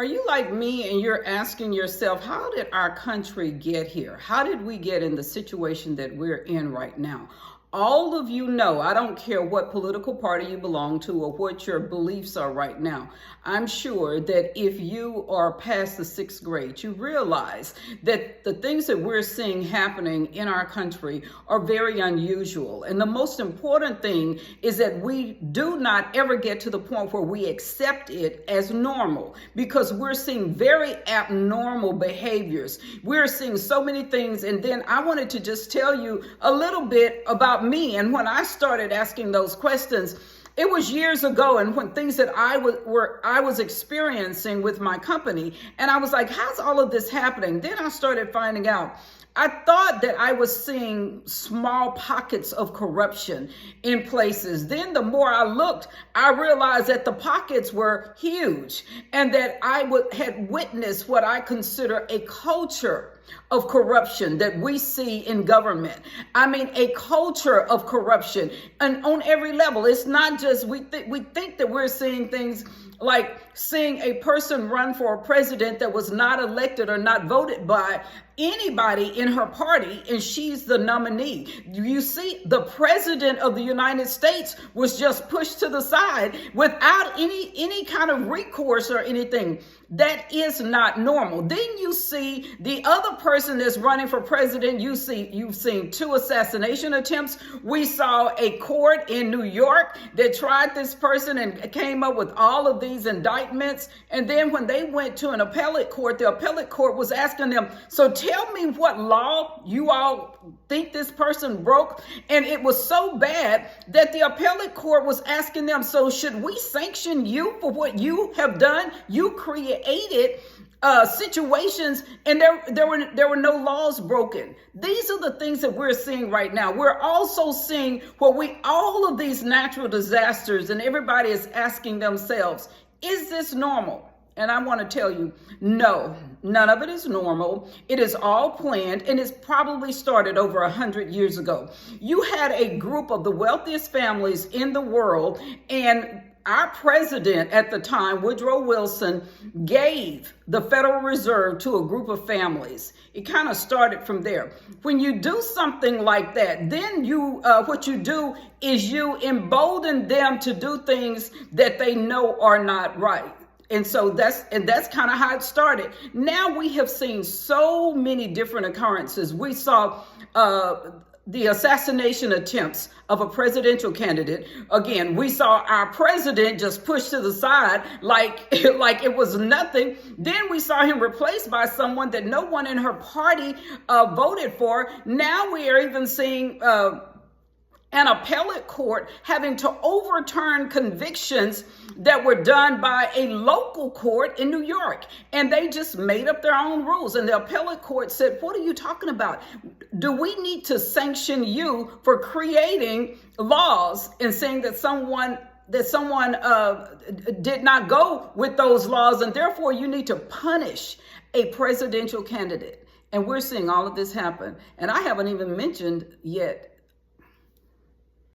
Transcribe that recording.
Are you like me and you're asking yourself, how did our country get here? How did we get in the situation that we're in right now? All of you know, I don't care what political party you belong to or what your beliefs are right now. I'm sure that if you are past the 6th grade, you realize that the things that we're seeing happening in our country are very unusual. And the most important thing is that we do not ever get to the point where we accept it as normal, because we're seeing very abnormal behaviors. We're seeing so many things. And then I wanted to just tell you a little bit about me. And when I started asking those questions, it was years ago, and when things that I was experiencing with my company, and I was like, how's all of this happening? Then I started finding out. I thought that I was seeing small pockets of corruption in places. Then the more I looked, I realized that the pockets were huge, and that I had witnessed what I consider a culture of corruption that we see in government. I mean, a culture of corruption, and on every level. It's not just we think that we're seeing things like seeing a person run for a president that was not elected or not voted by anybody in her party, and she's the nominee. You see, the president of the United States was just pushed to the side without any kind of recourse or anything. That is not normal. Then you see the other person that's running for president. You've seen 2 assassination attempts. We saw a court in New York that tried this person and came up with all of these indictments. And then when they went to an appellate court, the appellate court was asking them, so tell me what law you all think this person broke. And it was so bad that the appellate court was asking them, so should we sanction you for what you have done? You created situations, and there were no laws broken. These are the things that we're seeing right now. We're also seeing all of these natural disasters, and everybody is asking themselves, is this normal? And I want to tell you, no, none of it is normal. It is all planned, and it's probably started over 100 years ago. You had a group of the wealthiest families in the world, and our president at the time, Woodrow Wilson, gave the Federal Reserve to a group of families. It kind of started from there. When you do something like that, then what you do is you embolden them to do things that they know are not right. And so that's kind of how it started. Now we have seen so many different occurrences. We saw the assassination attempts of a presidential candidate. Again, we saw our president just pushed to the side like it was nothing. Then we saw him replaced by someone that no one in her party voted for. Now we are even seeing an appellate court having to overturn convictions that were done by a local court in New York. And they just made up their own rules. And the appellate court said, what are you talking about? Do we need to sanction you for creating laws and saying that someone did not go with those laws, and therefore you need to punish a presidential candidate? And we're seeing all of this happen. And I haven't even mentioned yet